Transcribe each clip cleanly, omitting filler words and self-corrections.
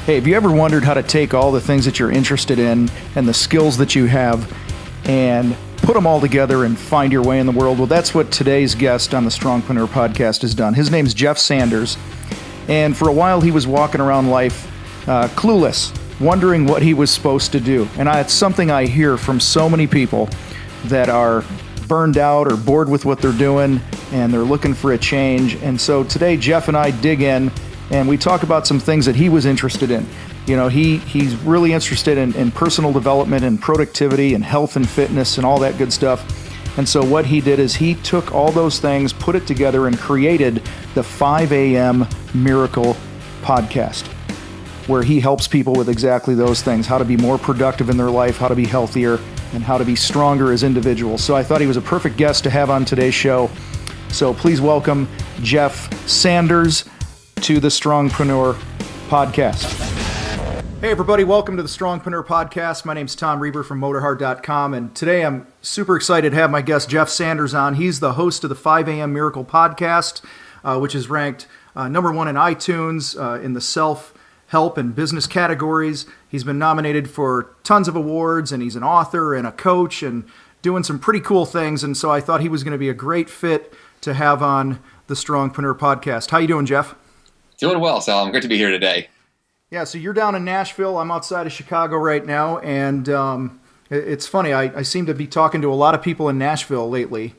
Hey, have you ever wondered how to take all the things that you're interested in and the skills that you have and put them all together and find your way in the world? Well, that's what today's guest on the Strongpreneur podcast has done. His name's Jeff Sanders, and for a while he was walking around life clueless, wondering what he was supposed to do. And it's something I hear from so many people that are burned out or bored with what they're doing, and they're looking for a change. And so today, Jeff and I dig in, and we talk about some things that he was interested in. You know, he's really interested in personal development and productivity and health and fitness and all that good stuff. And so what he did is he took all those things, put it together, and created the 5 a.m. Miracle podcast, where he helps people with exactly those things: how to be more productive in their life, how to be healthier, and how to be stronger as individuals. So I thought he was a perfect guest to have on today's show. So please welcome Jeff Sanders to the Strongpreneur podcast. Hey everybody, welcome to the Strongpreneur podcast. My name's Tom Reber from motorhard.com, and today I'm super excited to have my guest Jeff Sanders on. He's the host of the 5 a.m. Miracle podcast, which is ranked number one in iTunes in the self-help and business categories. He's been nominated for tons of awards, and he's an author and a coach and doing some pretty cool things. And so I thought he was going to be a great fit to have on the Strongpreneur podcast. How you doing, Jeff? Doing well, Sal. I'm great to be here today. Yeah, so you're down in Nashville. I'm outside of Chicago right now, and it's funny. I seem to be talking to a lot of people in Nashville lately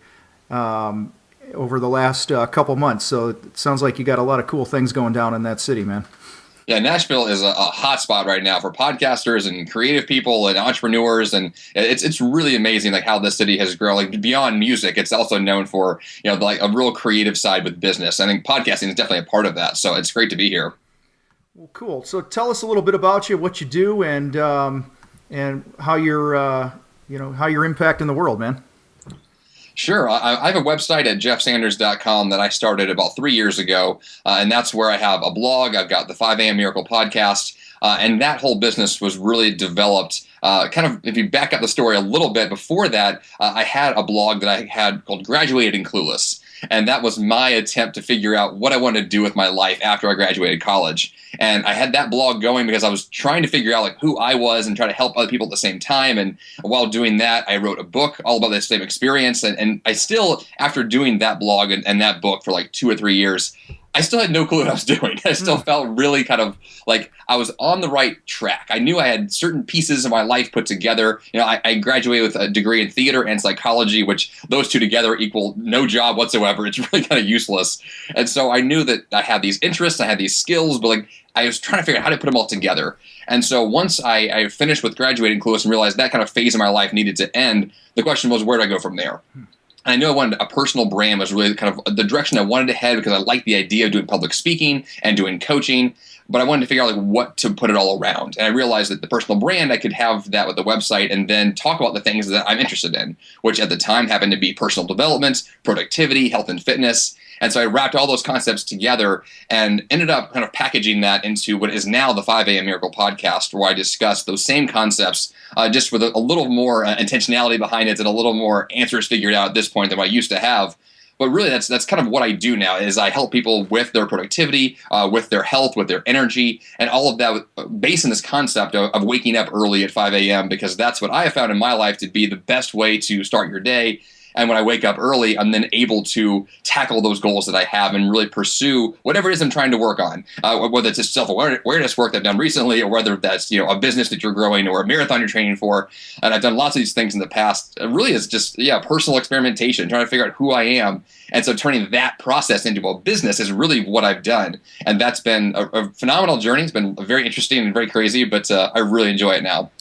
over the last couple months. So it sounds like you got a lot of cool things going down in that city, man. Yeah, Nashville is a hot spot right now for podcasters and creative people and entrepreneurs, and it's really amazing like how this city has grown. Like beyond music, it's also known for like a real creative side with business. I think podcasting is definitely a part of that. So it's great to be here. Well, cool. So tell us a little bit about you, what you do, and how you're how you're impacting the world, man. Sure. I have a website at jeffsanders.com that I started about 3 years ago, and that's where I have a blog. I've got the 5 a.m. Miracle podcast, and that whole business was really developed kind of, if you back up the story a little bit, before that, I had a blog that I had called Graduated Clueless, and that was my attempt to figure out what I wanted to do with my life after I graduated college. And I had that blog going because I was trying to figure out like who I was and try to help other people at the same time. And while doing that, I wrote a book all about the same experience. And I still, after doing that blog and that book for like 2 or 3 years, I still had no clue what I was doing. I still felt really kind of like I was on the right track. I knew I had certain pieces of my life put together. I graduated with a degree in theater and psychology, which those two together equal no job whatsoever. It's really kind of useless. And so I knew that I had these interests, I had these skills, but like I was trying to figure out how to put them all together. And so once I finished with Graduating Clueless and realized that kind of phase of my life needed to end, the question was, where do I go from there? I knew I wanted a personal brand was really kind of the direction I wanted to head because I liked the idea of doing public speaking and doing coaching, but I wanted to figure out like what to put it all around. And I realized that the personal brand, I could have that with the website and then talk about the things that I'm interested in, which at the time happened to be personal development, productivity, health and fitness. And so I wrapped all those concepts together and ended up kind of packaging that into what is now the 5 a.m. Miracle podcast, where I discuss those same concepts just with a little more intentionality behind it and a little more answers figured out at this point than what I used to have. But really, that's kind of what I do now is I help people with their productivity, with their health, with their energy, and all of that based on this concept of waking up early at 5 a.m. because that's what I have found in my life to be the best way to start your day. And when I wake up early, I'm then able to tackle those goals that I have and really pursue whatever it is I'm trying to work on, whether it's just self-awareness work that I've done recently or whether that's a business that you're growing or a marathon you're training for. And I've done lots of these things in the past. It really is just, personal experimentation, trying to figure out who I am. And so turning that process into a business is really what I've done. And that's been a phenomenal journey. It's been very interesting and very crazy, but I really enjoy it now.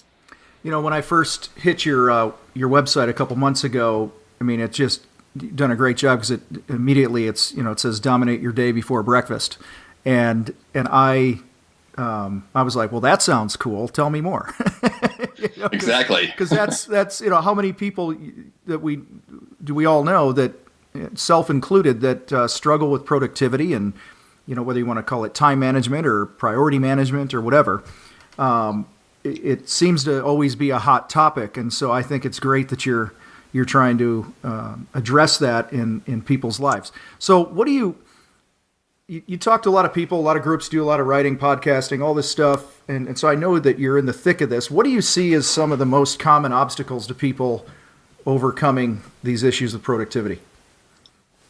When I first hit your website a couple months ago, I mean, it's just done a great job because it says dominate your day before breakfast. And I was like, well, that sounds cool. Tell me more. Exactly. Because that's how many people that we all know that, self included, that struggle with productivity and, whether you want to call it time management or priority management or whatever. It seems to always be a hot topic. And so I think it's great that you're trying to address that in people's lives. So what do you, you talk to a lot of people, a lot of groups do a lot of writing, podcasting, all this stuff. And so I know that you're in the thick of this. What do you see as some of the most common obstacles to people overcoming these issues of productivity?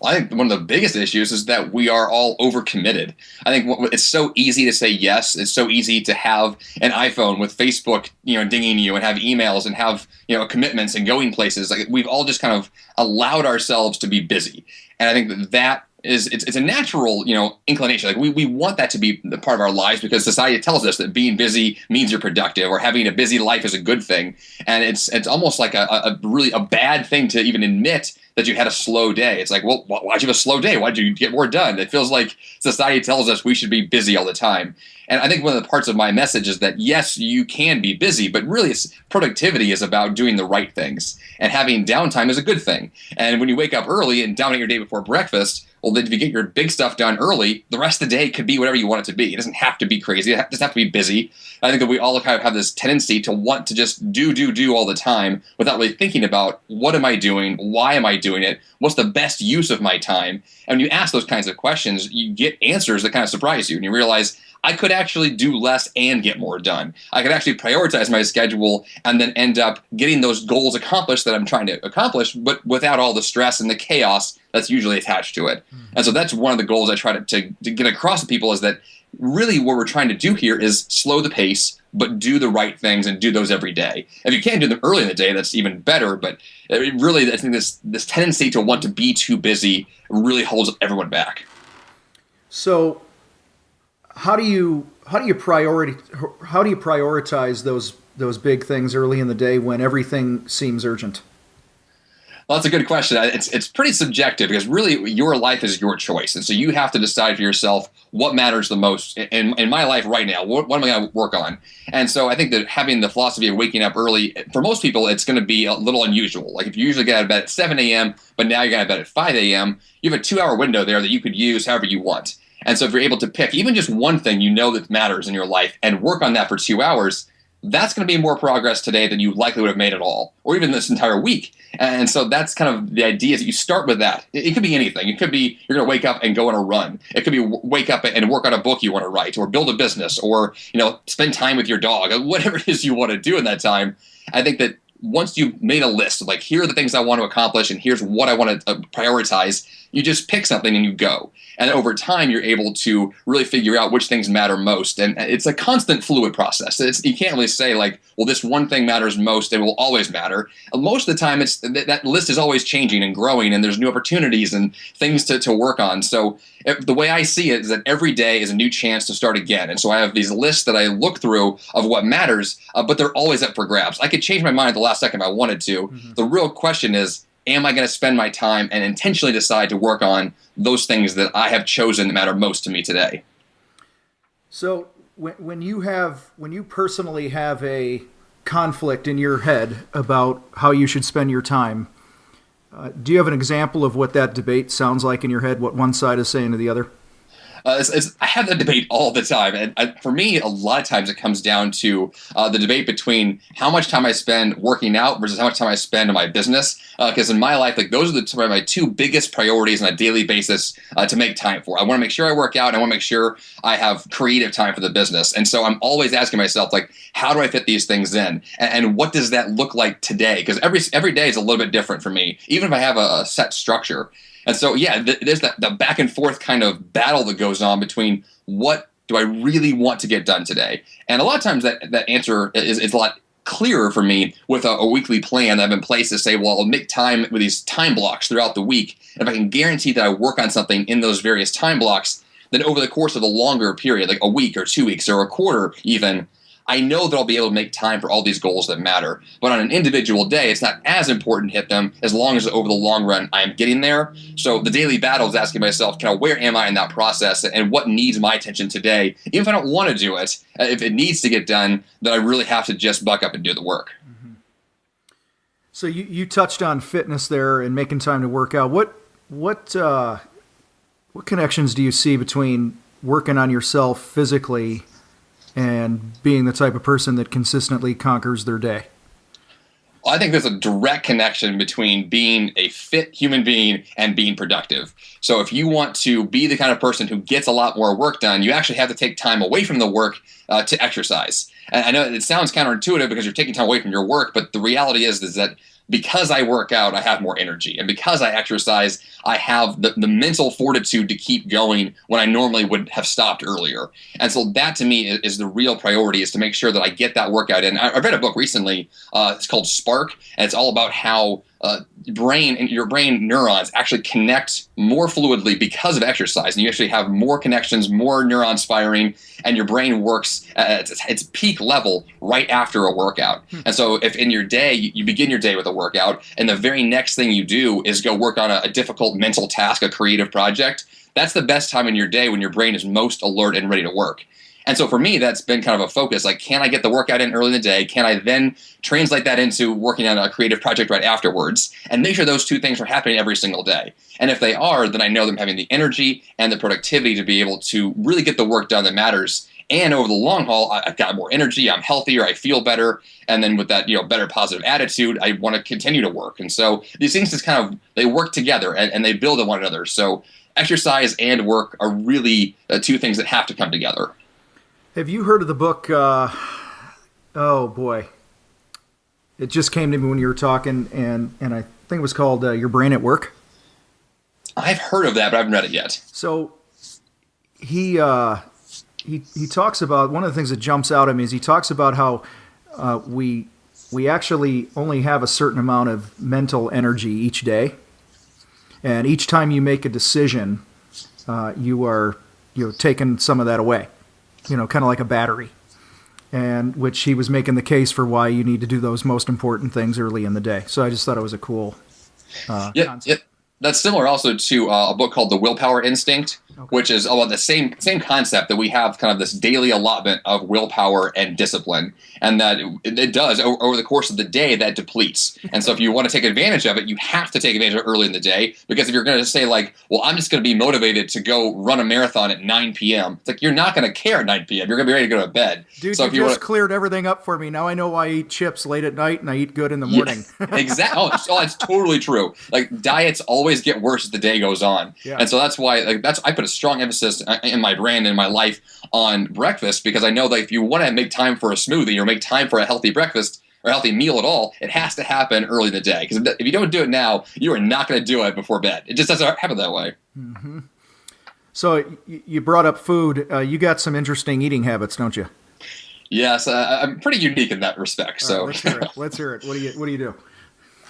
I think one of the biggest issues is that we are all overcommitted. I think it's so easy to say yes. It's so easy to have an iPhone with Facebook, dinging you, and have emails and have, commitments and going places. Like, we've all just kind of allowed ourselves to be busy. And I think that it's a natural, inclination. Like, we want that to be the part of our lives because society tells us that being busy means you're productive, or having a busy life is a good thing. And it's almost like a really bad thing to even admit that you had a slow day. It's like, well, why'd you have a slow day? Why'd you get more done? It feels like society tells us we should be busy all the time. And I think one of the parts of my message is that, yes, you can be busy, but really productivity is about doing the right things. And having downtime is a good thing. And when you wake up early and dominate your day before breakfast, well, then if you get your big stuff done early, the rest of the day could be whatever you want it to be. It doesn't have to be crazy. It doesn't have to be busy. I think that we all kind of have this tendency to want to just do all the time without really thinking about, what am I doing? Why am I doing it? What's the best use of my time? And when you ask those kinds of questions, you get answers that kind of surprise you. And you realize, I could actually do less and get more done. I could actually prioritize my schedule and then end up getting those goals accomplished that I'm trying to accomplish, but without all the stress and the chaos that's usually attached to it. Mm-hmm. And so that's one of the goals I try to get across to people, is that really what we're trying to do here is slow the pace, but do the right things and do those every day. If you can't do them early in the day, that's even better. But really, I think this tendency to want to be too busy really holds everyone back. So how do you prioritize those big things early in the day when everything seems urgent? Well, that's a good question. It's pretty subjective, because really your life is your choice. And so you have to decide for yourself what matters the most in my life right now. What am I going to work on? And so I think that having the philosophy of waking up early, for most people, it's going to be a little unusual. Like, if you usually get out of bed at 7 a.m., but now you're going to bed at 5 a.m., you have a 2-hour window there that you could use however you want. And so if you're able to pick even just one thing that matters in your life and work on that for 2 hours, that's going to be more progress today than you likely would have made at all, or even this entire week. And so that's kind of the idea, is that you start with that. It could be anything. It could be you're going to wake up and go on a run. It could be wake up and work on a book you want to write, or build a business, or spend time with your dog, whatever it is you want to do in that time. I think that once you've made a list of, like, here are the things I want to accomplish and here's what I want to prioritize, you just pick something and you go. And over time, you're able to really figure out which things matter most. And it's a constant fluid process. You can't really say, like, well, this one thing matters most and will always matter. Most of the time, it's that list is always changing and growing, and there's new opportunities and things to work on. So the way I see it is that every day is a new chance to start again. And so I have these lists that I look through of what matters, but they're always up for grabs. I could change my mind at the last second if I wanted to. Mm-hmm. The real question is, am I going to spend my time and intentionally decide to work on those things that I have chosen that matter most to me today? So when you personally have a conflict in your head about how you should spend your time, do you have an example of what that debate sounds like in your head, what one side is saying to the other? I have that debate all the time. And for me, a lot of times it comes down to the debate between how much time I spend working out versus how much time I spend on my business. Because in my life, like, those are my two biggest priorities on a daily basis to make time for. I want to make sure I work out, and I want to make sure I have creative time for the business. And so I'm always asking myself, like, how do I fit these things in? And what does that look like today? Because every day is a little bit different for me, even if I have a set structure. And so, yeah, there's the back and forth kind of battle that goes on between what do I really want to get done today? And a lot of times that answer is a lot clearer for me with a weekly plan that I have in place to say, well, I'll make time with these time blocks throughout the week. And if I can guarantee that I work on something in those various time blocks, then over the course of a longer period, like a week or 2 weeks or a quarter even, I know that I'll be able to make time for all these goals that matter. But on an individual day, it's not as important to hit them as long as over the long run I'm getting there. So the daily battle is asking myself, where am I in that process, and what needs my attention today? Even if I don't want to do it, if it needs to get done, then I really have to just buck up and do the work. Mm-hmm. So you touched on fitness there and making time to work out. What connections do you see between working on yourself physically and being the type of person that consistently conquers their day? I think there's a direct connection between being a fit human being and being productive. So if you want to be the kind of person who gets a lot more work done, you actually have to take time away from the work to exercise. And I know it sounds counterintuitive because you're taking time away from your work, but the reality is that because I work out, I have more energy. And because I exercise, I have the mental fortitude to keep going when I normally would have stopped earlier. And so that to me is the real priority, is to make sure that I get that workout in. I read a book recently, it's called Spark, and it's all about how your brain neurons actually connect more fluidly because of exercise. And you actually have more connections, more neurons firing, and your brain works at its peak level right after a workout. And so if in your day, you begin your day with a workout, and the very next thing you do is go work on a difficult mental task, a creative project, that's the best time in your day when your brain is most alert and ready to work. And so for me, that's been kind of a focus. Like, can I get the workout in early in the day? Can I then translate that into working on a creative project right afterwards? And make sure those two things are happening every single day. And if they are, then I know that I'm having the energy and the productivity to be able to really get the work done that matters. And over the long haul, I've got more energy, I'm healthier, I feel better. And then with that, better positive attitude, I want to continue to work. And so these things just kind of, they work together and they build on one another. So exercise and work are really two things that have to come together. Have you heard of the book? Oh boy, it just came to me when you were talking, and I think it was called "Your Brain at Work." I've heard of that, but I haven't read it yet. So he talks about, one of the things that jumps out at me is he talks about how we actually only have a certain amount of mental energy each day, and each time you make a decision, you are taking some of that away. Kind of like a battery, and which he was making the case for why you need to do those most important things early in the day. So I just thought it was a cool concept. That's similar also to a book called The Willpower Instinct, which is about the same concept, that we have kind of this daily allotment of willpower and discipline, and that it does over the course of the day, that depletes. And so if you want to take advantage of it, you have to take advantage of it early in the day, because if you're going to say like, well, I'm just going to be motivated to go run a marathon at 9 p.m., it's like you're not going to care at 9 p.m. You're going to be ready to go to bed. Dude, so you just cleared everything up for me. Now I know why I eat chips late at night and I eat good in the morning. Exactly. Oh, it's totally true. Like, diets always get worse as the day goes on. Yeah. And so that's why I put a strong emphasis in my brand and in my life on breakfast, because I know that if you want to make time for a smoothie or make time for a healthy breakfast or a healthy meal at all, it has to happen early in the day. Because if you don't do it now, you are not going to do it before bed. It just doesn't happen that way. Mm-hmm. So you brought up food. You got some interesting eating habits, don't you? Yes, I'm pretty unique in that respect. So let's hear it. Let's hear it. What do you do?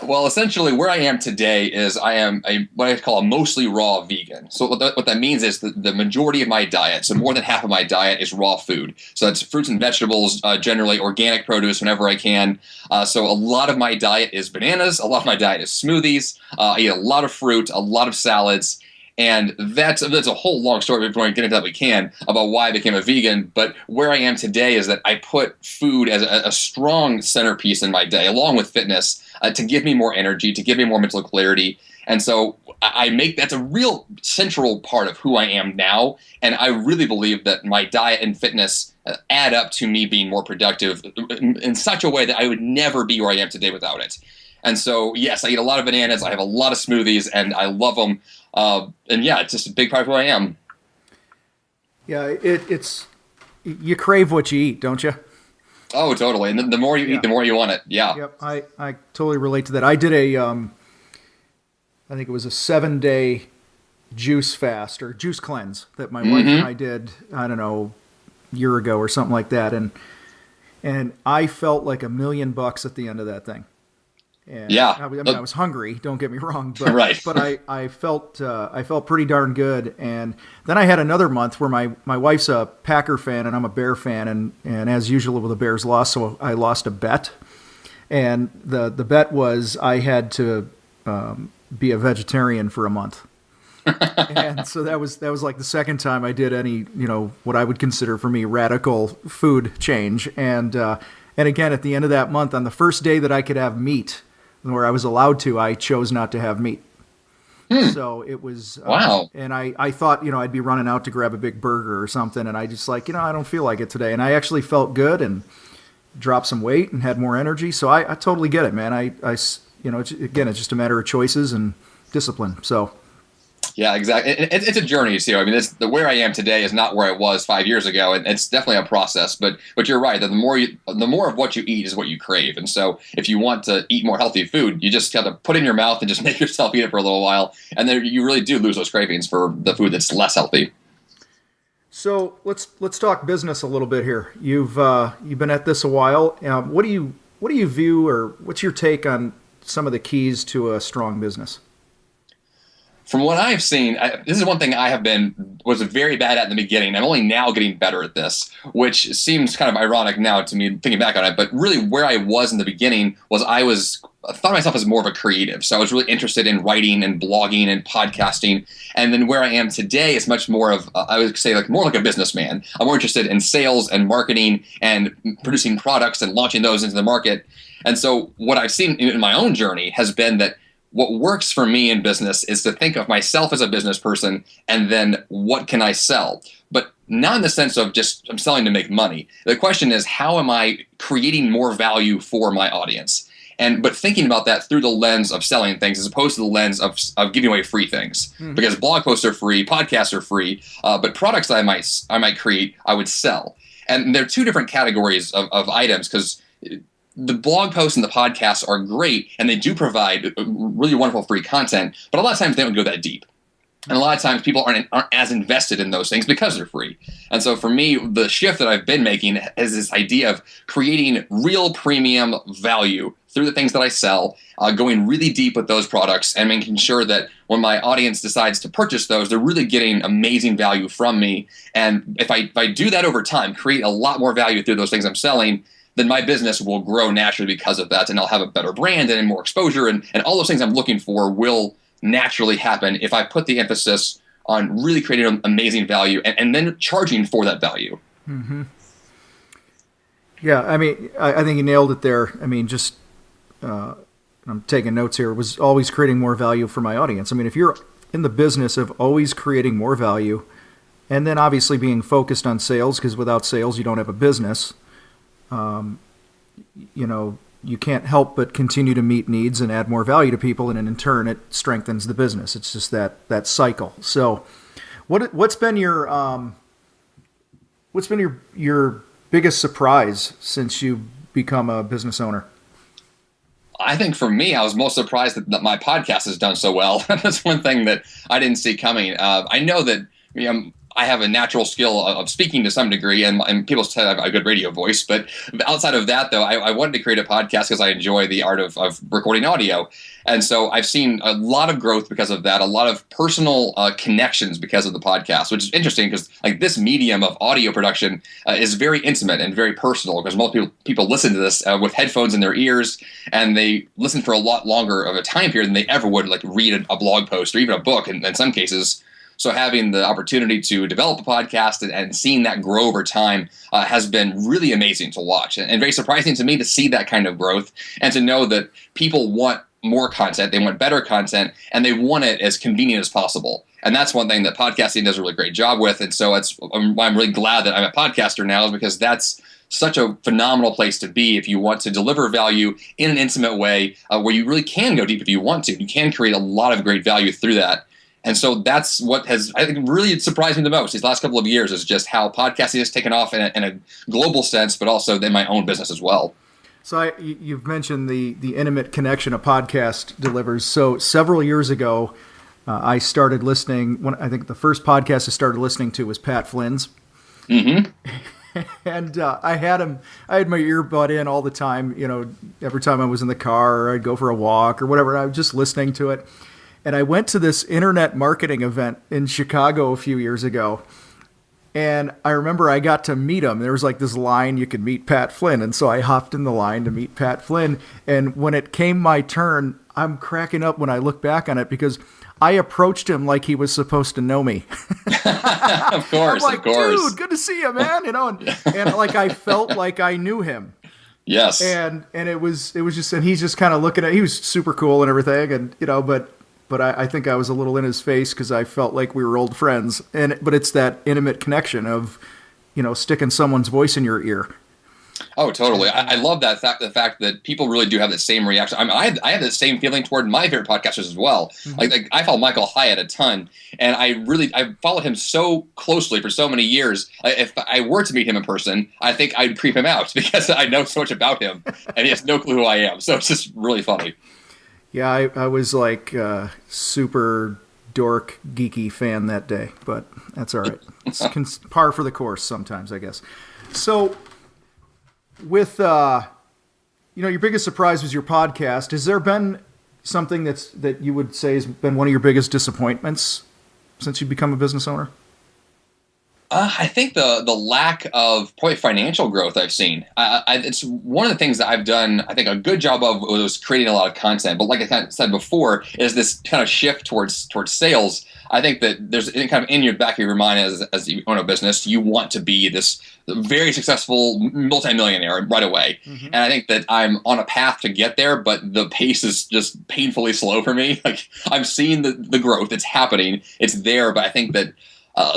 Well, essentially, where I am today is I am what I call a mostly raw vegan. So what that means is the majority of my diet, so more than half of my diet, is raw food. So it's fruits and vegetables, generally organic produce whenever I can. So a lot of my diet is bananas. A lot of my diet is smoothies. I eat a lot of fruit, a lot of salads. And that's a whole long story before we get into that we can about why I became a vegan. But where I am today is that I put food as a strong centerpiece in my day, along with fitness, to give me more energy, to give me more mental clarity. And so that's a real central part of who I am now. And I really believe that my diet and fitness add up to me being more productive in such a way that I would never be where I am today without it. And so, yes, I eat a lot of bananas. I have a lot of smoothies, and I love them. And yeah, it's just a big part of who I am. Yeah, it's you crave what you eat, don't you? Oh, totally. And the more you eat, the more you want it. Yeah. Yep. I totally relate to that. I did I think it was a 7-day juice fast or juice cleanse that my wife and I did, I don't know, a year ago or something like that. And I felt like $1 million at the end of that thing. And yeah. I was hungry, don't get me wrong, but, right. but I felt pretty darn good. And then I had another month where my wife's a Packer fan and I'm a Bear fan. And as usual with the Bears lost, so I lost a bet. And the bet was I had to be a vegetarian for a month. And so that was like the second time I did any, what I would consider for me radical food change. And again, at the end of that month, on the first day that I could have meat, where I was allowed to, I chose not to have meat. So it was wow. And I thought, I'd be running out to grab a big burger or something, and I just I don't feel like it today. And I actually felt good, and dropped some weight and had more energy. So I totally get it, man. It's just a matter of choices and discipline. So. Yeah, exactly. It's a journey. So, I mean, where I am today is not where I was 5 years ago, and it's definitely a process. But you're right that the more of what you eat is what you crave. And so, if you want to eat more healthy food, you just got to put it in your mouth and just make yourself eat it for a little while, and then you really do lose those cravings for the food that's less healthy. So let's talk business a little bit here. You've been at this a while. What do you view, or what's your take on some of the keys to a strong business? From what I've seen, this is one thing was very bad at in the beginning. I'm only now getting better at this, which seems kind of ironic now to me thinking back on it. But really, where I was in the beginning was I thought of myself as more of a creative. So I was really interested in writing and blogging and podcasting. And then where I am today is much more of, I would say, more like a businessman. I'm more interested in sales and marketing and producing products and launching those into the market. And so what I've seen in my own journey has been that what works for me in business is to think of myself as a business person and then what can I sell? But not in the sense of just I'm selling to make money. The question is, how am I creating more value for my audience? But thinking about that through the lens of selling things as opposed to the lens of giving away free things. Mm-hmm. Because blog posts are free, podcasts are free, but products that I might create, I would sell. And there are two different categories of items, because the blog posts and the podcasts are great, and they do provide really wonderful free content, but a lot of times they don't go that deep. And a lot of times people aren't as invested in those things because they're free. And so for me, the shift that I've been making is this idea of creating real premium value through the things that I sell, going really deep with those products and making sure that when my audience decides to purchase those, they're really getting amazing value from me. And if I do that over time, create a lot more value through those things I'm selling, then my business will grow naturally because of that, and I'll have a better brand and more exposure, and all those things I'm looking for will naturally happen if I put the emphasis on really creating amazing value and then charging for that value. Mm-hmm. Yeah, I mean, I think you nailed it there. I mean, just I'm taking notes here, was always creating more value for my audience. I mean, if you're in the business of always creating more value, and then obviously being focused on sales, because without sales you don't have a business, you can't help but continue to meet needs and add more value to people, and in turn it strengthens the business. It's just that cycle. So what's been your biggest surprise since you've become a business owner? I think for me, I was most surprised that my podcast has done so well. That's one thing that I didn't see coming. I know that I have a natural skill of speaking to some degree, and people say I have a good radio voice. But outside of that, though, I wanted to create a podcast because I enjoy the art of recording audio. And so I've seen a lot of growth because of that, a lot of personal connections because of the podcast, which is interesting because this medium of audio production is very intimate and very personal, because most people listen to this with headphones in their ears, and they listen for a lot longer of a time period than they ever would read a blog post or even a book in some cases. So having the opportunity to develop a podcast and seeing that grow over time has been really amazing to watch, and very surprising to me to see that kind of growth and to know that people want more content, they want better content, and they want it as convenient as possible. And that's one thing that podcasting does a really great job with. And so I'm really glad that I'm a podcaster now, is because that's such a phenomenal place to be if you want to deliver value in an intimate way where you really can go deep if you want to. You can create a lot of great value through that. And so that's what has, I think, really surprised me the most these last couple of years, is just how podcasting has taken off in a global sense, but also in my own business as well. So you've mentioned the intimate connection a podcast delivers. So several years ago, I started listening. I think the first podcast I started listening to was Pat Flynn's. Mm-hmm. And I had my earbud in all the time. Every time I was in the car or I'd go for a walk or whatever, I was just listening to it. And I went to this internet marketing event in Chicago a few years ago. And I remember I got to meet him. There was this line, you could meet Pat Flynn. And so I hopped in the line to meet Pat Flynn. And when it came my turn, I'm cracking up when I look back on it, because I approached him like he was supposed to know me. Of course, I'm of course. Dude, good to see you, man. And I felt like I knew him. Yes. And it was just, and he's just kind of looking at, he was super cool and everything. And, but I think I was a little in his face because I felt like we were old friends. But it's that intimate connection of, sticking someone's voice in your ear. Oh, totally. I love that fact, the fact that people really do have the same reaction. I have the same feeling toward my favorite podcasters as well. Mm-hmm. Like I follow Michael Hyatt a ton, and I followed him so closely for so many years. If I were to meet him in person, I think I'd creep him out because I know so much about him, and he has no clue who I am. So it's just really funny. Yeah, I was like super dork geeky fan that day, but that's all right. It's par for the course sometimes, I guess. So with your biggest surprise was your podcast. Has there been something that you would say has been one of your biggest disappointments since you've become a business owner? I think the lack of probably financial growth I've seen. It's one of the things that I've done, I think, a good job of was creating a lot of content. But like I kind of said before, is this kind of shift towards sales. I think that there's kind of in your back of your mind as you own a business, you want to be this very successful multimillionaire right away. Mm-hmm. And I think that I'm on a path to get there, but the pace is just painfully slow for me. Like I'm seeing the growth, it's happening, it's there, but I think that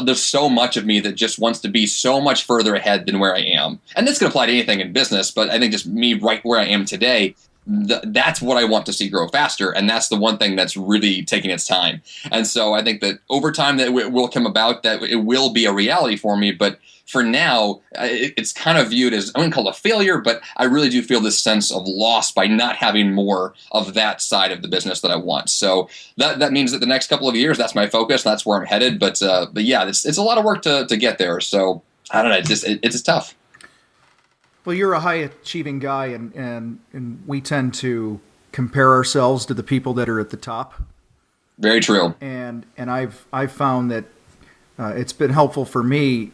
there's so much of me that just wants to be so much further ahead than where I am. And this can apply to anything in business, but I think just me right where I am today, that's what I want to see grow faster. And that's the one thing that's really taking its time. And so I think that over time that it will come about, that it will be a reality for me. But for now, it's kind of viewed as, I wouldn't call it a failure, but I really do feel this sense of loss by not having more of that side of the business that I want. So that means that the next couple of years, that's my focus. That's where I'm headed. But yeah, it's a lot of work to get there. So I don't know. It's tough. Well, you're a high achieving guy, and we tend to compare ourselves to the people that are at the top. Very true. And I've found that it's been helpful for me.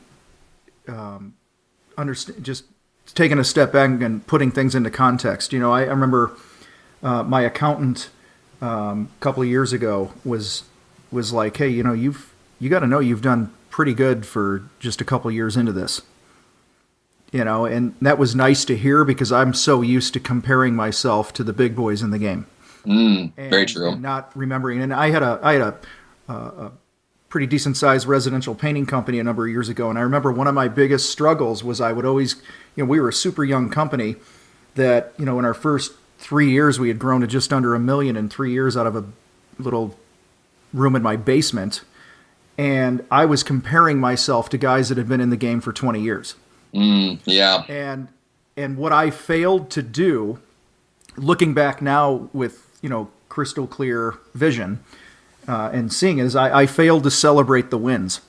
Just taking a step back and putting things into context. You know, I remember my accountant a couple of years ago was like, "Hey, you know, you got to know you've done pretty good for just a couple of years into this." You know, and that was nice to hear because I'm so used to comparing myself to the big boys in the game. Very true. And not remembering. And I had a pretty decent sized residential painting company a number of years ago. And I remember one of my biggest struggles was I would always, we were a super young company that, in our first 3 years, we had grown to just under $1 million in 3 years out of a little room in my basement. And I was comparing myself to guys that had been in the game for 20 years. Yeah. And what I failed to do, looking back now with, crystal clear vision, and seeing is I failed to celebrate the wins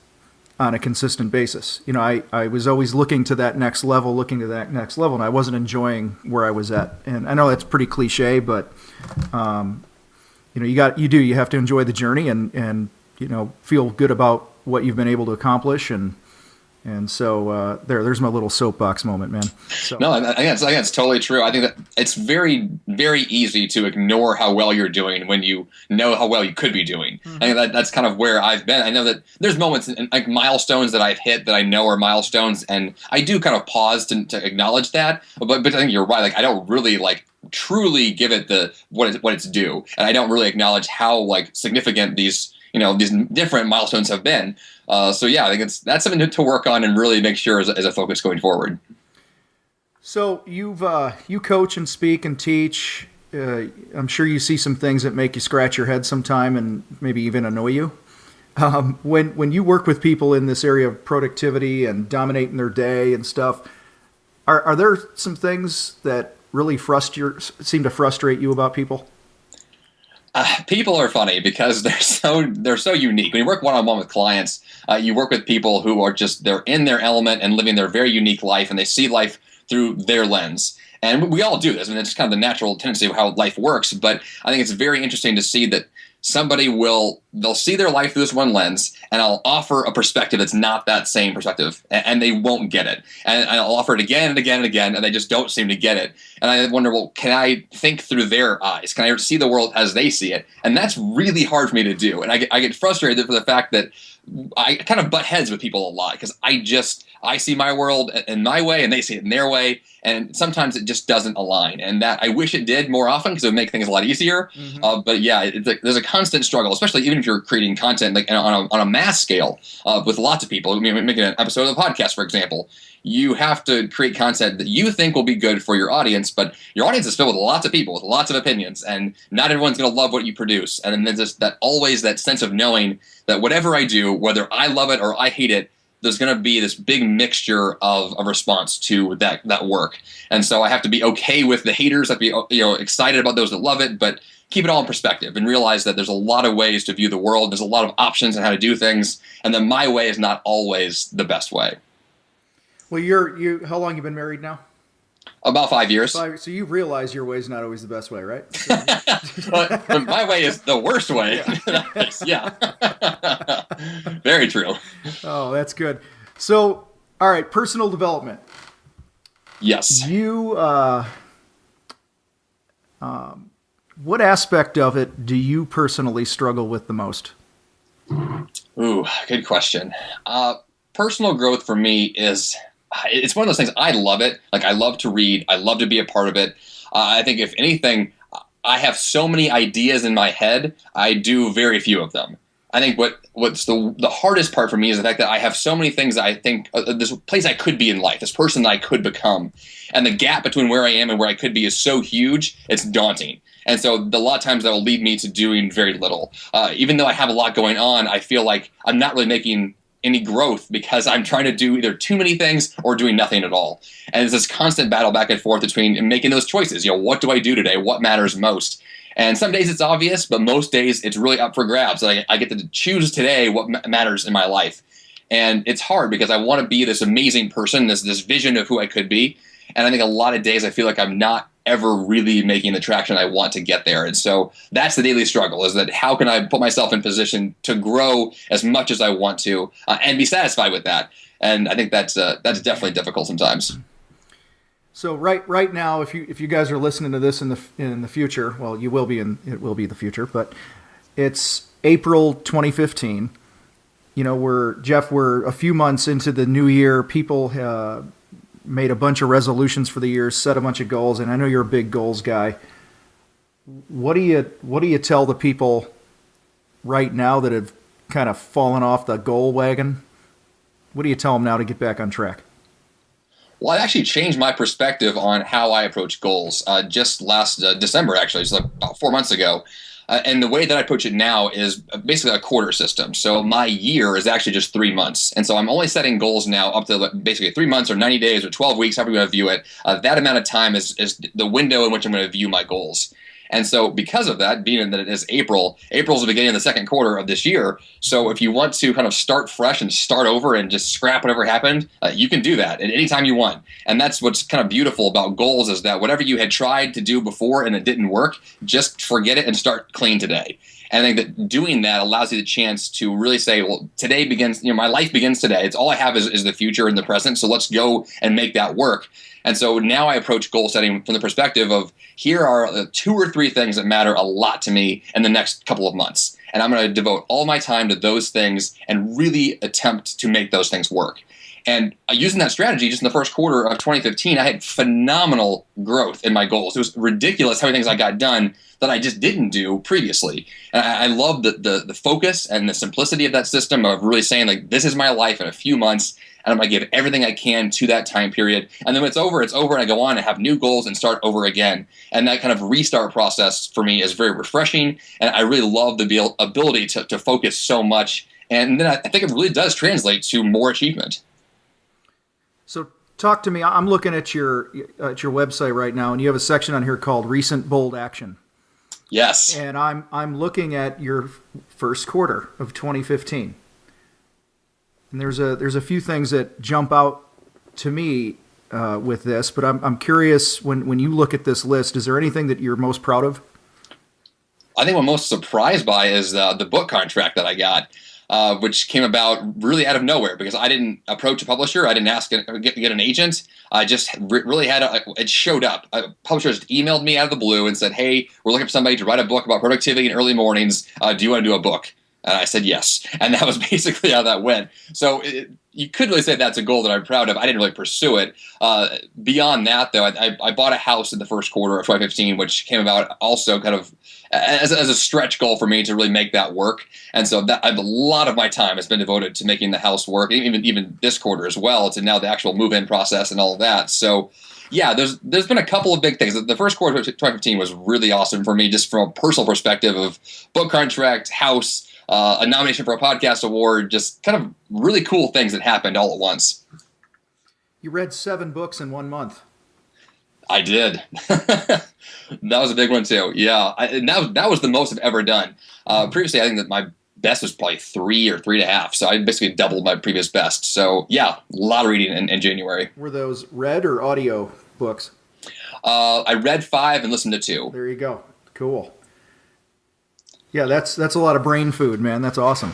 on a consistent basis. I was always looking to that next level, and I wasn't enjoying where I was at. And I know that's pretty cliche, but you have to enjoy the journey and feel good about what you've been able to accomplish. And so there's my little soapbox moment, man. So. No, I think it's totally true. I think that it's very, very easy to ignore how well you're doing when you know how well you could be doing. Mm-hmm. I think that's kind of where I've been. I know that there's moments and like milestones that I've hit that I know are milestones, and I do kind of pause to acknowledge that. But I think you're right. Like I don't really truly give it what it's due, and I don't really acknowledge how significant these different milestones have been. So yeah, I think that's something to work on and really make sure is a focus going forward. So you coach and speak and teach. I'm sure you see some things that make you scratch your head sometime and maybe even annoy you. When you work with people in this area of productivity and dominating their day and stuff, are there some things that really seem to frustrate you about people? People are funny because they're so unique. When you work one-on-one with clients, you work with people who are they're in their element and living their very unique life, and they see life through their lens. And we all do this. I mean, it's kind of the natural tendency of how life works. But I think it's very interesting to see that somebody they'll see their life through this one lens, and I'll offer a perspective that's not that same perspective, and they won't get it. And I'll offer it again and again and again, and they just don't seem to get it. And I wonder, well, can I think through their eyes? Can I see the world as they see it? And that's really hard for me to do. And I get frustrated for the fact that I kind of butt heads with people a lot because I see my world in my way and they see it in their way. And sometimes it just doesn't align. And that I wish it did more often because it would make things a lot easier. Mm-hmm. But yeah, there's a constant struggle, especially even if you're creating content like on a mass scale with lots of people, making an episode of a podcast, for example, you have to create content that you think will be good for your audience, but your audience is filled with lots of people with lots of opinions, and not everyone's going to love what you produce. And then there's just that sense of knowing that whatever I do, whether I love it or I hate it, there's going to be this big mixture of a response to that work. And so I have to be okay with the haters. I have to be excited about those that love it, but keep it all in perspective and realize that there's a lot of ways to view the world. There's a lot of options on how to do things, and that my way is not always the best way. Well, how long you been married now? About 5 years. So you realize your way is not always the best way, right? But my way is the worst way. Yeah. Very true. Oh, that's good. So, all right, personal development. Yes. What aspect of it do you personally struggle with the most? Ooh, good question. Personal growth for me it's one of those things. I love it. Like, I love to read. I love to be a part of it. I think if anything, I have so many ideas in my head. I do very few of them. I think what's the hardest part for me is the fact that I have so many things that I think this place I could be in life, this person that I could become, and the gap between where I am and where I could be is so huge. It's daunting. And so a lot of times that will lead me to doing very little. Even though I have a lot going on, I feel like I'm not really making any growth because I'm trying to do either too many things or doing nothing at all. And it's this constant battle back and forth between making those choices. What do I do today? What matters most? And some days it's obvious, but most days it's really up for grabs. I get to choose today what matters in my life. And it's hard because I want to be this amazing person, this vision of who I could be. And I think a lot of days I feel like I'm not ever really making the traction I want to get there. And so that's the daily struggle, is that how can I put myself in position to grow as much as I want to and be satisfied with that? And I think that's definitely difficult sometimes. So right now, if you guys are listening to this in the future, well, you will be it will be the future, but it's April 2015. We're a few months into the new year. People made a bunch of resolutions for the year, set a bunch of goals, and I know you're a big goals guy. What do you tell the people right now that have kind of fallen off the goal wagon? What do you tell them now to get back on track? Well, I actually changed my perspective on how I approach goals just last December, actually. It's about 4 months ago. And the way that I approach it now is basically a quarter system. So my year is actually just 3 months. And so I'm only setting goals now up to basically 3 months or 90 days or 12 weeks, however you want to view it. That amount of time is the window in which I'm going to view my goals. And so because of that, being that it is April's the beginning of the second quarter of this year. So if you want to kind of start fresh and start over and just scrap whatever happened, you can do that at any time you want. And that's what's kind of beautiful about goals, is that whatever you had tried to do before and it didn't work, just forget it and start clean today. And I think that doing that allows you the chance to really say, well, today begins, my life begins today. It's all I have is the future and the present. So let's go and make that work. And so now I approach goal setting from the perspective of, here are the 2 or 3 things that matter a lot to me in the next couple of months. And I'm going to devote all my time to those things and really attempt to make those things work. And using that strategy, just in the first quarter of 2015, I had phenomenal growth in my goals. It was ridiculous how many things I got done that I just didn't do previously. And I love the focus and the simplicity of that system of really saying, like, this is my life in a few months, and I'm going to give everything I can to that time period. And then when it's over, and I go on and have new goals and start over again. And that kind of restart process for me is very refreshing, and I really love the ability to focus so much. And then I think it really does translate to more achievement. So talk to me. I'm looking at your website right now, and you have a section on here called Recent Bold Action. Yes. And I'm looking at your first quarter of 2015. And there's a few things that jump out to me with this, but I'm curious, when you look at this list, is there anything that you're most proud of? I think what I'm most surprised by is the book contract that I got. Which came about really out of nowhere because I didn't approach a publisher. I didn't ask get an agent. I just really it showed up. A publisher just emailed me out of the blue and said, "Hey, we're looking for somebody to write a book about productivity in early mornings. Do you want to do a book?" And I said yes. And that was basically how that went. So you could really say that's a goal that I'm proud of. I didn't really pursue it. Beyond that, though, I bought a house in the first quarter of 2015, which came about also kind of as a stretch goal for me to really make that work. And so a lot of my time has been devoted to making the house work, even this quarter as well, to now the actual move-in process and all of that. So yeah, there's been a couple of big things. The first quarter of 2015 was really awesome for me, just from a personal perspective of book contract, house, a nomination for a podcast award, just kind of really cool things that happened all at once. You read 7 books in 1 month. I did. That was a big one too. Yeah, and that was the most I've ever done. Previously, I think that my best was probably 3 or 3.5. So I basically doubled my previous best. So yeah, a lot of reading in January. Were those read or audio books? I read 5 and listened to 2. There you go. Cool. Yeah, that's a lot of brain food, man. That's awesome.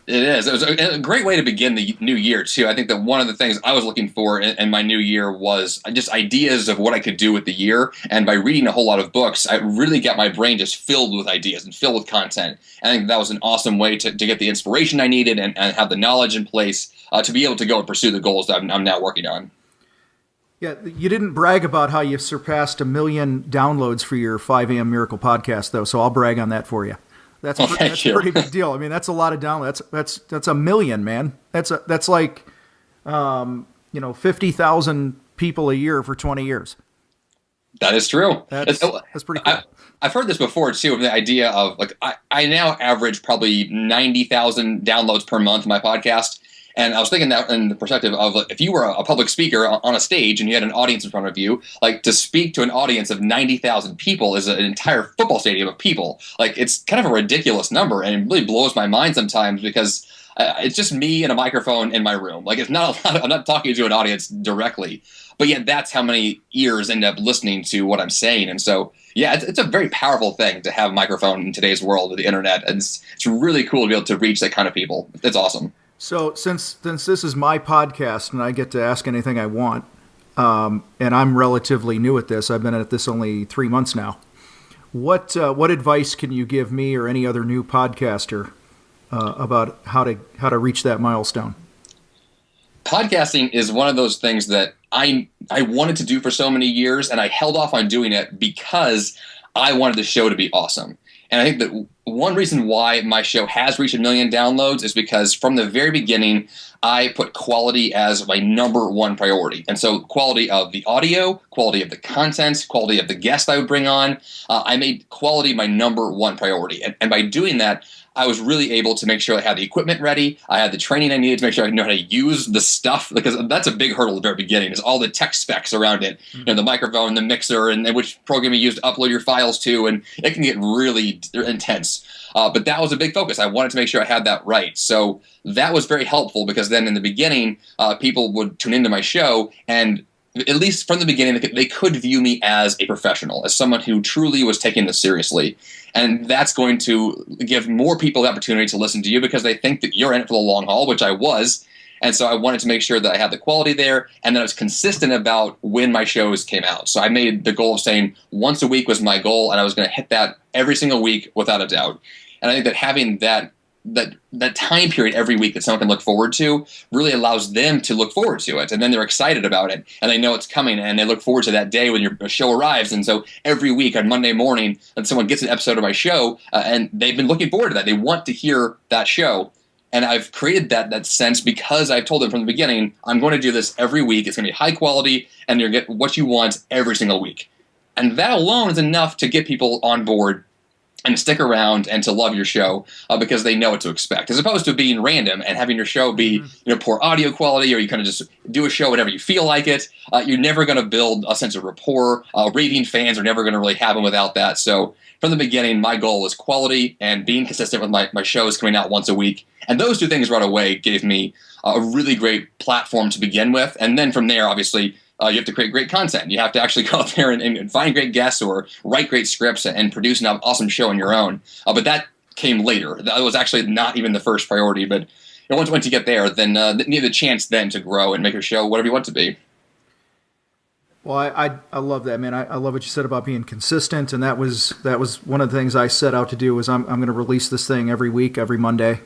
It is. It was a great way to begin the new year, too. I think that one of the things I was looking for in my new year was just ideas of what I could do with the year. And by reading a whole lot of books, I really got my brain just filled with ideas and filled with content. I think that was an awesome way to get the inspiration I needed and have the knowledge in place to be able to go and pursue the goals that I'm now working on. Yeah, you didn't brag about how you surpassed 1 million downloads for your 5 a.m. Miracle podcast, though, so I'll brag on that for you. That's a pretty big deal. I mean, that's a lot of downloads. That's 1 million, man. That's like 50,000 people a year for 20 years. That is true. That's pretty cool. I've heard this before too, of the idea of like I now average probably 90,000 downloads per month in my podcast. And I was thinking that in the perspective of if you were a public speaker on a stage and you had an audience in front of you, like to speak to an audience of 90,000 people is an entire football stadium of people. Like it's kind of a ridiculous number, and it really blows my mind sometimes because it's just me and a microphone in my room. Like it's not a lot. I'm not talking to an audience directly, but yet that's how many ears end up listening to what I'm saying. And so yeah, it's a very powerful thing to have a microphone in today's world with the internet, and it's really cool to be able to reach that kind of people. It's awesome. So since this is my podcast and I get to ask anything I want, and I'm relatively new at this, I've been at this only 3 months now. What advice can you give me or any other new podcaster about how to reach that milestone? Podcasting is one of those things that I wanted to do for so many years, and I held off on doing it because I wanted the show to be awesome. And I think that one reason why my show has reached 1 million downloads is because from the very beginning, I put quality as my number one priority. And so quality of the audio, quality of the content, quality of the guest I would bring on, I made quality my number one priority. And by doing that, I was really able to make sure I had the equipment ready. I had the training I needed to make sure I know how to use the stuff, because that's a big hurdle at the very beginning, is all the tech specs around it. Mm-hmm. The microphone, the mixer, and which program you use to upload your files to, and it can get really intense. But that was a big focus. I wanted to make sure I had that right. So that was very helpful, because then in the beginning, people would tune into my show, and at least from the beginning, they could view me as a professional, as someone who truly was taking this seriously. And that's going to give more people the opportunity to listen to you because they think that you're in it for the long haul, which I was. And so I wanted to make sure that I had the quality there and that I was consistent about when my shows came out. So I made the goal of saying once a week was my goal, and I was going to hit that every single week without a doubt. And I think that having that time period every week that someone can look forward to really allows them to look forward to it. And then they're excited about it, and they know it's coming, and they look forward to that day when your show arrives. And so every week on Monday morning, when someone gets an episode of my show, and they've been looking forward to that, they want to hear that show. And I've created that sense because I've told them from the beginning, I'm going to do this every week. It's going to be high quality, and you're going to get what you want every single week. And that alone is enough to get people on board and stick around and to love your show because they know what to expect, as opposed to being random and having your show be poor audio quality, or you kind of just do a show whenever you feel like it. You're never going to build a sense of rapport. Raving fans are never going to really happen without that. So from the beginning, my goal was quality and being consistent with my shows coming out once a week. And those two things right away gave me a really great platform to begin with. And then from there, obviously, you have to create great content. You have to actually go out there and find great guests or write great scripts and produce an awesome show on your own. But that came later. That was actually not even the first priority. But once you get there, then you need the chance then to grow and make your show whatever you want it to be. Well, I love that, man. I love what you said about being consistent, and that was one of the things I set out to do. Was I'm going to release this thing every week, every Monday,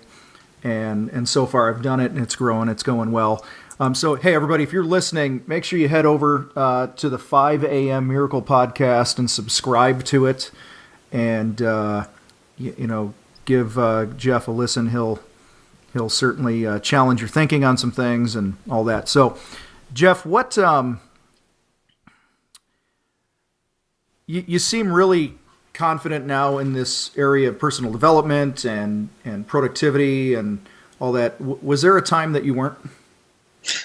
and so far I've done it, and it's growing, it's going well. So hey, everybody, if you're listening, make sure you head over to the 5 a.m. Miracle Podcast and subscribe to it, and give Jeff a listen. He'll certainly challenge your thinking on some things and all that. So, Jeff, what you seem really confident now in this area of personal development and productivity and all that. Was there a time that you weren't?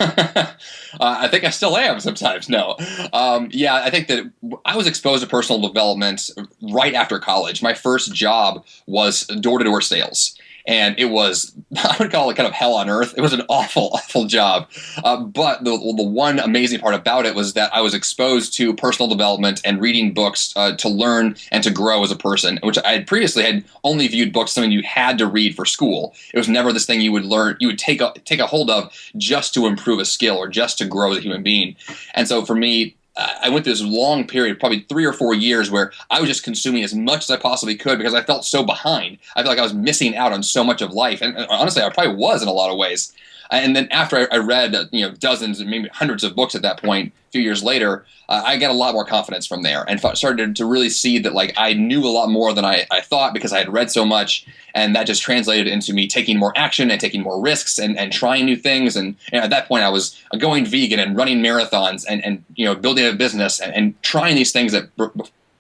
I think I still am sometimes. No. I think that I was exposed to personal development right after college. My first job was door-to-door sales. And it was, I would call it kind of hell on earth. It was an awful, awful job. But the one amazing part about it was that I was exposed to personal development and reading books to learn and to grow as a person, which I had previously had only viewed books something you had to read for school. It was never this thing you would learn, you would take a hold of just to improve a skill or just to grow as a human being. And so for me, I went through this long period, probably 3 or 4 years, where I was just consuming as much as I possibly could because I felt so behind. I felt like I was missing out on so much of life. And honestly, I probably was in a lot of ways. And then after I read dozens and maybe hundreds of books at that point, a few years later, I got a lot more confidence from there and started to really see that like I knew a lot more than I thought because I had read so much. And that just translated into me taking more action and taking more risks and trying new things. And at that point, I was going vegan and running marathons and building a business and trying these things that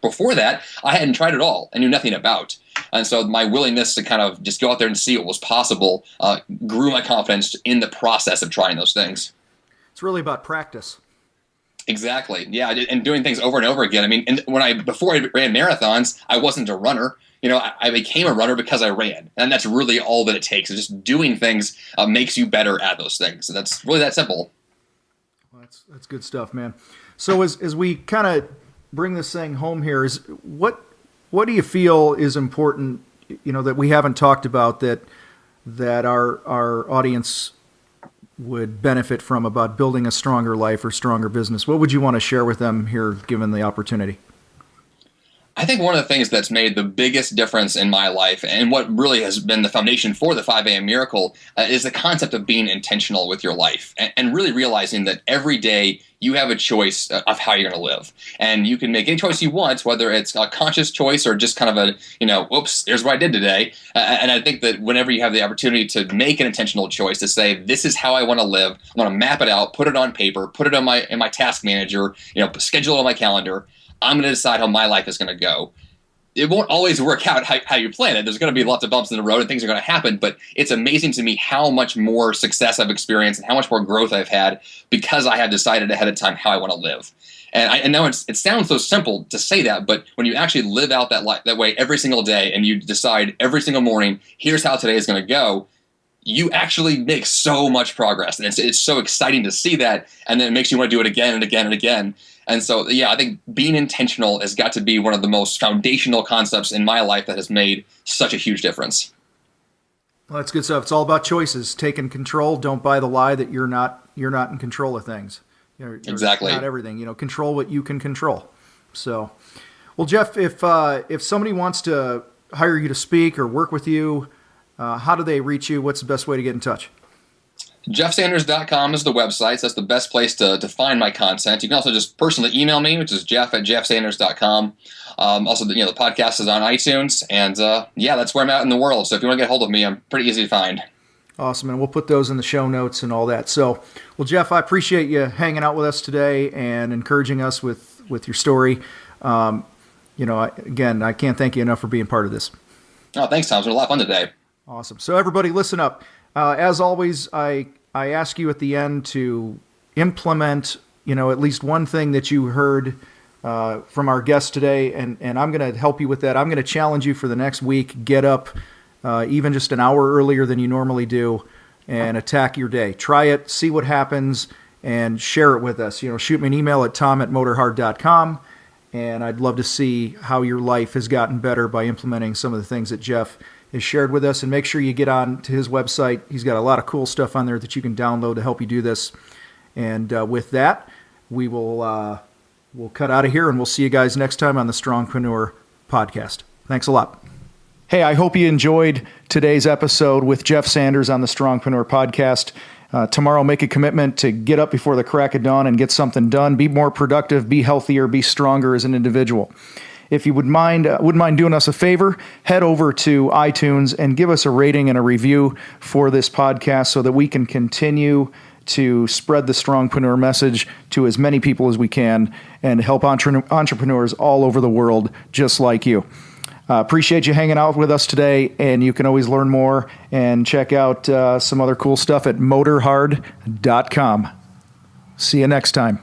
before that I hadn't tried at all and knew nothing about. And so my willingness to kind of just go out there and see what was possible grew my confidence in the process of trying those things. It's really about practice. Exactly. Yeah. And doing things over and over again. I mean, before I ran marathons, I wasn't a runner. I became a runner because I ran. And that's really all that it takes. It's just doing things makes you better at those things. And that's really that simple. Well, that's good stuff, man. So as we kind of bring this thing home here, is what do you feel is important, that we haven't talked about that our audience would benefit from about building a stronger life or stronger business? What would you want to share with them here, given the opportunity? I think one of the things that's made the biggest difference in my life and what really has been the foundation for the 5 a.m. Miracle is the concept of being intentional with your life and really realizing that every day you have a choice of how you're going to live. And you can make any choice you want, whether it's a conscious choice or just kind of a, whoops, here's what I did today. And I think that whenever you have the opportunity to make an intentional choice to say, this is how I want to live, I want to map it out, put it on paper, put it in my task manager, schedule it on my calendar, I'm going to decide how my life is going to go. It won't always work out how you plan it. There's going to be lots of bumps in the road and things are going to happen, but it's amazing to me how much more success I've experienced and how much more growth I've had because I have decided ahead of time how I want to live. And I know it sounds so simple to say that, but when you actually live out that way every single day and you decide every single morning, here's how today is going to go, you actually make so much progress. And it's so exciting to see that, and then it makes you want to do it again and again and again. And so, I think being intentional has got to be one of the most foundational concepts in my life that has made such a huge difference. Well, that's good stuff. It's all about choices. Taking control. Don't buy the lie that you're not in control of things. Exactly. Not everything. Control what you can control. So, well, Jeff, if somebody wants to hire you to speak or work with you, how do they reach you? What's the best way to get in touch? jeffsanders.com is the website. So that's the best place to find my content. You can also just personally email me, which is jeff@jeffsanders.com. Also, the podcast is on iTunes. And that's where I'm at in the world. So if you want to get hold of me, I'm pretty easy to find. Awesome. And we'll put those in the show notes and all that. So, well, Jeff, I appreciate you hanging out with us today and encouraging us with your story. Again, I can't thank you enough for being part of this. Oh, thanks, Tom. It's been a lot of fun today. Awesome. So everybody listen up. As always, I ask you at the end to implement, at least one thing that you heard from our guest today, and I'm going to help you with that. I'm going to challenge you for the next week. Get up even just an hour earlier than you normally do and attack your day. Try it, see what happens, and share it with us. Shoot me an email at tom@motorhard.com, and I'd love to see how your life has gotten better by implementing some of the things that Jeff is shared with us. And make sure you get on to his website. He's got a lot of cool stuff on there that you can download to help you do this. And with that, we will We'll cut out of here, and we'll see you guys next time on the Strongpreneur podcast. Thanks a lot. Hey, I hope you enjoyed today's episode with Jeff Sanders on the Strongpreneur podcast. Tomorrow, make a commitment to get up before the crack of dawn and get something done. Be more productive, be healthier, be stronger as an individual. If you wouldn't mind doing us a favor, head over to iTunes and give us a rating and a review for this podcast so that we can continue to spread the Strongpreneur message to as many people as we can and help entrepreneurs all over the world just like you. Appreciate you hanging out with us today, and you can always learn more and check out some other cool stuff at motorhard.com. See you next time.